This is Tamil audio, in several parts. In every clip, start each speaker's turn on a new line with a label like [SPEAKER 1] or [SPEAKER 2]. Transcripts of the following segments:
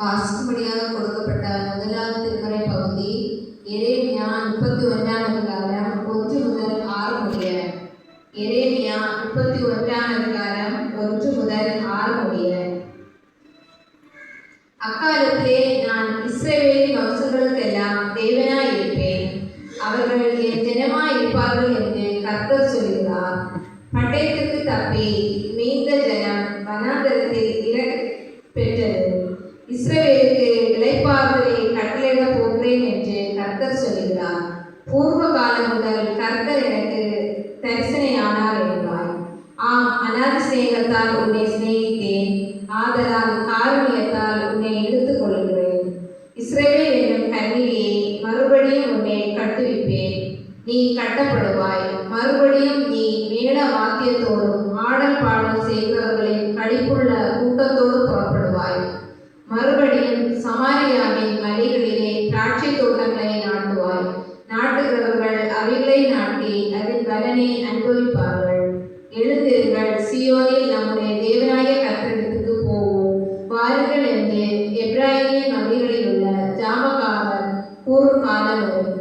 [SPEAKER 1] வாசிக்கும்படியாக கொடுக்கப்பட்ட முதலாவது திருமறை பகுதி எரேமியா 31ஆம் அதிகாரம் 1 முதல் 6 முடிய. எரேமியா 31ஆம் அதிகாரம் 1 முதல் 6 முடிய. அக்காலத்திலே நான் இஸ்ரவேலின் வம்சங்களுக்கெல்லாம் தேவனாய் இருப்பேன், அவர்கள் என் ஜனமாய் இருப்பார்கள் என்று கர்த்தர் சொல்கிறார். பட்டயத்துக்கு தப்பி மீந்த ஜனம் வனாந்தரத்தில் இறக்க பெற்றது. இஸ்ரவேலுக்கு இளைப்பாறுதலை கட்டளையிட போகிறேன் என்று கர்த்தர் சொல்கிறார். பூர்வ காலம் முதல் கர்த்தர் எனக்கு தரிசனையானார் என்றாய். ஆம், அநாதி சிநேகத்தால் உன்னை சிநேகித்தேன், ஆதலால் காருண்யத்தால் உன்னை இழுத்துக் கொள்கிறேன். இஸ்ரவேல் என்னும் கன்னிகையை மறுபடியும் உன்னை கட்டுவிப்பேன், நீ கட்டப்படுவாய். மறுபடியும் நீ மேள வாத்தியத்தோடும் ஆடல் பாடல் செய்கிறவர்களின் களிப்புள்ள கூட்டத்தோடு புறப்படுவாய். மறுபடியும் சமாரியாவின் மலைகளிலே திராட்சை தோட்டங்களை நாட்டுவாய். நாட்டுகிறவர்கள் அவைகளை நாட்டி அதன் பலனை அனுபவிப்பார்கள். எழுந்திருங்கள், சீயோனில் நம்முடைய தேவனாய கர்த்தரிடத்துக்கு போவோம் வாருங்கள் என்று எப்பிராயீமிய மலைகளில் உள்ள ஜாமக்காரர் கூறும் காலம் வரும்.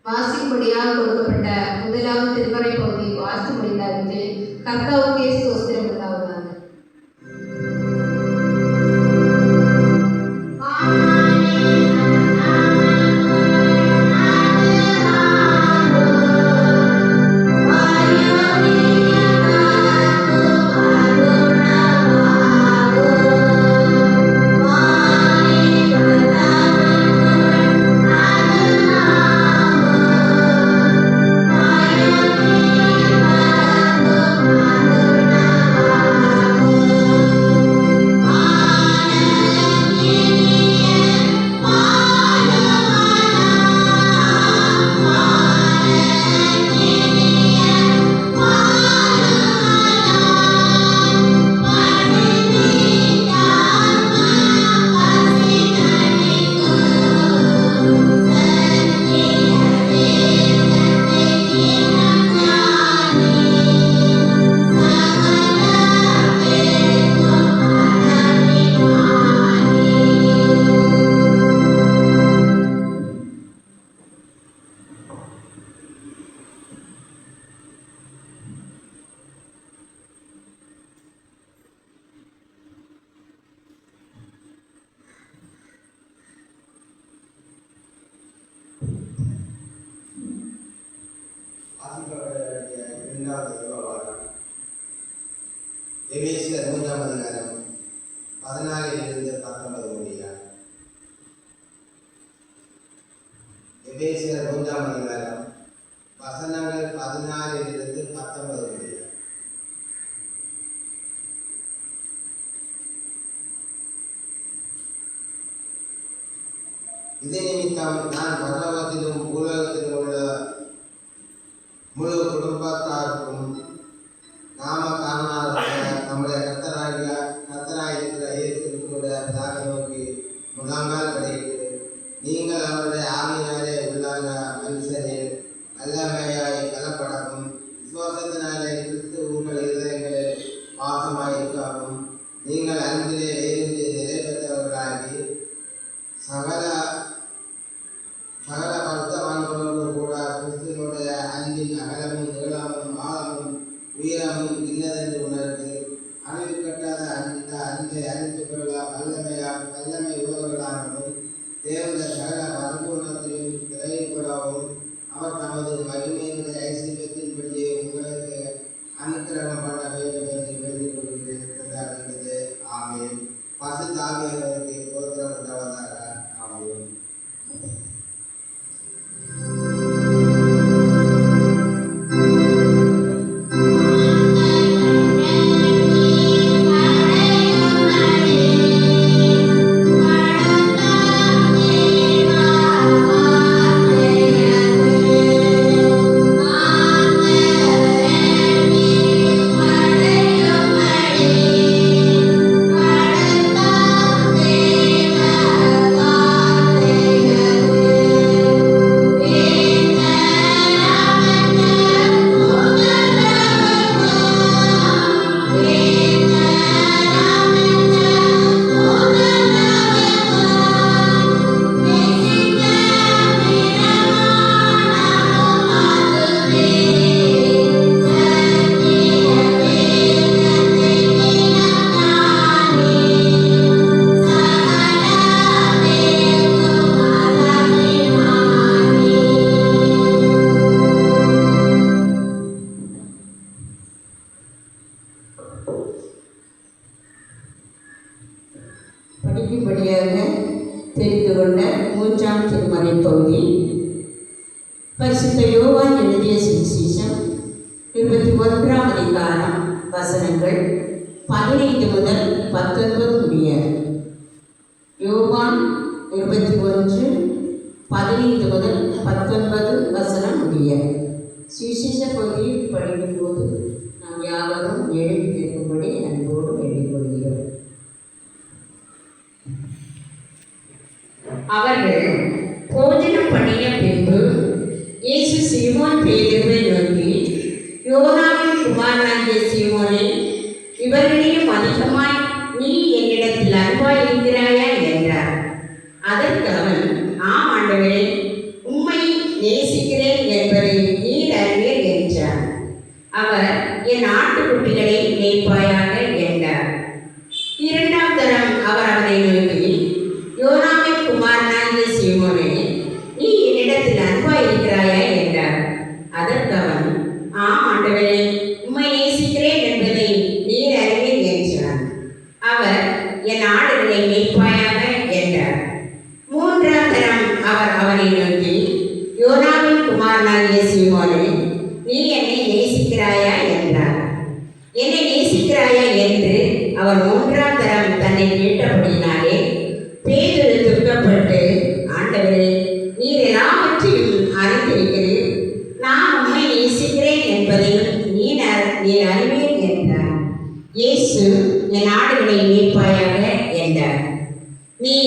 [SPEAKER 1] வாசிக்கும்படியாக கொடுக்கப்பட்ட முதலாவது திருமறை பகுதி வாசித்து முடிந்தார் என்று கர்த்தாவுக்கே ஸ்தோத்திரம் உண்டாவதாக.
[SPEAKER 2] எபேசியர் 3ஆம் அதிகாரம் 14 முடிய. எபேசியர் 3ஆம் அதிகாரம் வசனங்கள் 14 முடிய. இது நிமித்தம் நான் பரலோகத்திலும் பூலோகத்திலும் உள்ள முழு குடும்பத்தாருக்கும் நாம காரணமாக நம்முடைய கர்த்தராயிருக்கிற இயேசுவுடைய பிதாவை நோக்கி முழங்கால் படியிட்டு, நீங்கள் அவருடைய ஆவியினாலே உள்ளான மனுஷரில் நல்லமையாய் கலப்படவும் விசுவாசத்தினாலே கிறிஸ்து உங்கள் இருதயங்களில் வாசமாயிருக்கவும் நீங்கள் அன்பிலே வேறு நிலை பெற்றவர்களாகி சகல
[SPEAKER 3] பரிசுத்த யோவான் எழுதிய சுவிசேஷம் 21ஆம் அதிகாரம் வசனங்கள் 15 முதல் 19 முடிய. யோவான் 21 15 முதல் 19 வசனம் முடிய. சுவிசேஷ பகுதியை படிக்கும் போது நாம் யாவரும் எழுதி நிற்கும்படி அன்போடு வேண்டிக் கொள்கிறோம். அவர்கள் போஜனம் பண்ணிய பின்பு இயேசு சீமோன் பேதுருவை நோக்கி, யோனாவின் குமாரனாகிய சீமோனே, இவர்களையும் அதிகமாய் நீ என்னிடத்தில் அன்பாய் இருக்கிறாயா என்றார். அதற்கு அவன், ஆம் ஆண்டவரே, உம்மை நேசிக்கிறேன் என்பதை நீர் அறிவீர் என்றார். அவர், என் ஆட்டுக்குட்டிகளை மேய்ப்பாயாக என்றார். இரண்டாம் தரம் அவர் அவனை நோக்கி, யோனாவின் குமாரனாகிய சீமோனே, நீ என்னிடத்தில் அன்பாய் இருக்கிறாயா என்றார். அதற்கு அவன், ஆம் ஆண்டவரே, உம்மை நேசிக்கிறேன் என்பதை நீர் அறிவீர் என்றார். அவர், என் ஆடுகளை மேய்ப்பாயாக என்றார். மூன்றாம் தரம் அவர் அவனை நோக்கி, யோனாவின் குமாரனாகிய சீமோனே, நீ என்னை நேசிக்கிறாயா என்றார். என்னை நேசிக்கிறாயா என்று அவர் மூன்றாம் தரம் தன்னை கேட்டபடினாலே பேதுரு துக்கப்பட்டு, ஆண்டவரே, நீர் எல்லாவற்றையும் அறிந்திருக்கிறீர், நான் உம்மை நேசிக்கிறேன் என்பதையும் நீர் அறிவீர் என்றார். இயேசு, என் ஆடுகளை மேய்ப்பாயாக என்றார். நீ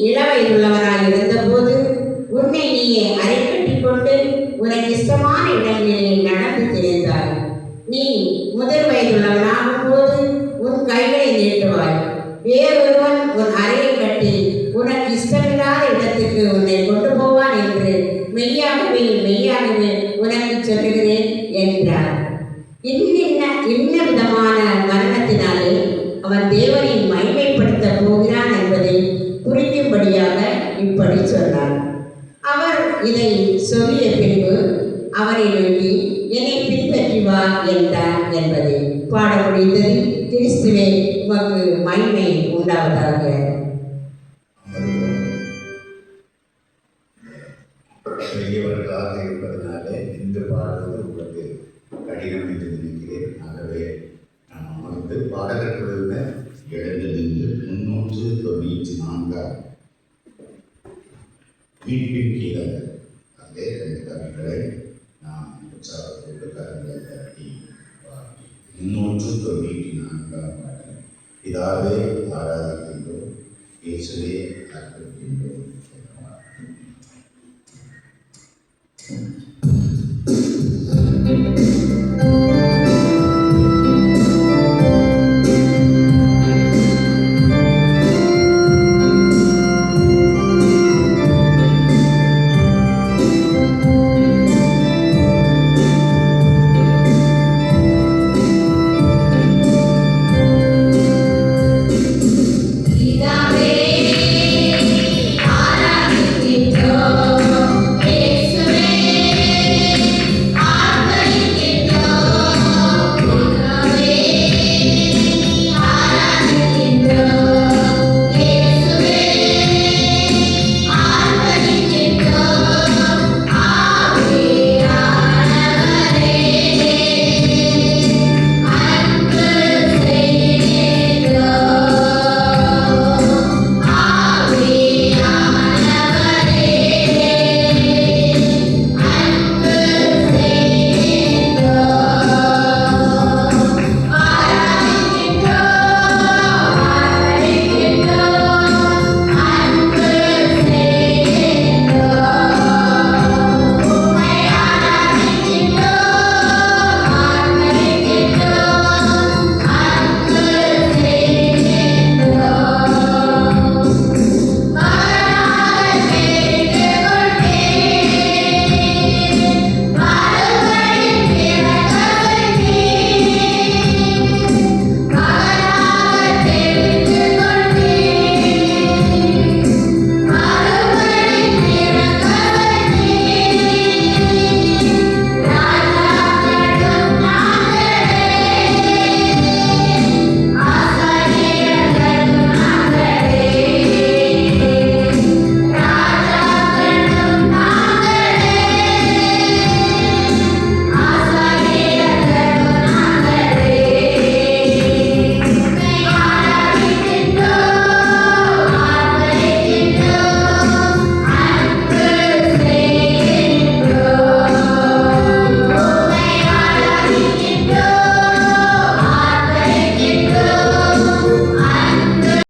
[SPEAKER 3] இளவயதுள்ளவராய் இருந்தபோது உன்னை நீயே அரை கட்டிக் கொண்டு உனக்கு இஷ்டமான இடங்களில் நடந்து திரிந்தாய். நீ முதல் வயதுள்ளவனாகும் போது உன் கைகளை நீட்டுவாய். வேறொருவன் உன் அறையை கட்டி உனக்கு இஷ்டமில்லாத இடத்துக்கு உன்னை கொண்டு போவான் என்று மெய்யாகவே மெய்யாகவே உனக்கு சொல்லுகிறேன் என்றார். இன்ன விதமான மரணத்தினாலே அவன் தேவனை மகிமைப்படுத்த போகிறான் என்பதை புரியும்படியாக இப்படி சொன்னார். அவர் இதை சொல்லிய பின்பு அவரை நோக்கி, என்னை பின்பற்றி வா என்றார் என்பதை பாட முடிந்தது. கிறிஸ்துவே உமக்கு மகிமை உண்டாவதாக.
[SPEAKER 4] பெரியவர்களாக இருப்பதனாலே இந்த பாடுவது உங்களுக்கு கடினம் என்று நினைக்கிறேன். ஆகவே நாம் அமர்ந்து பாடகர்களுடன் எழுந்து நின்று 394 மீட்பின் கீதங்கள் அதிலே 2 கவிகளை நாம் உற்சாகத்தோடு கரங்களை தட்டி 394 பாடல். இதாவே ஆராதிக்கின்றோம், இயேசுவே அர்ப்பணிக்கின்றோம்.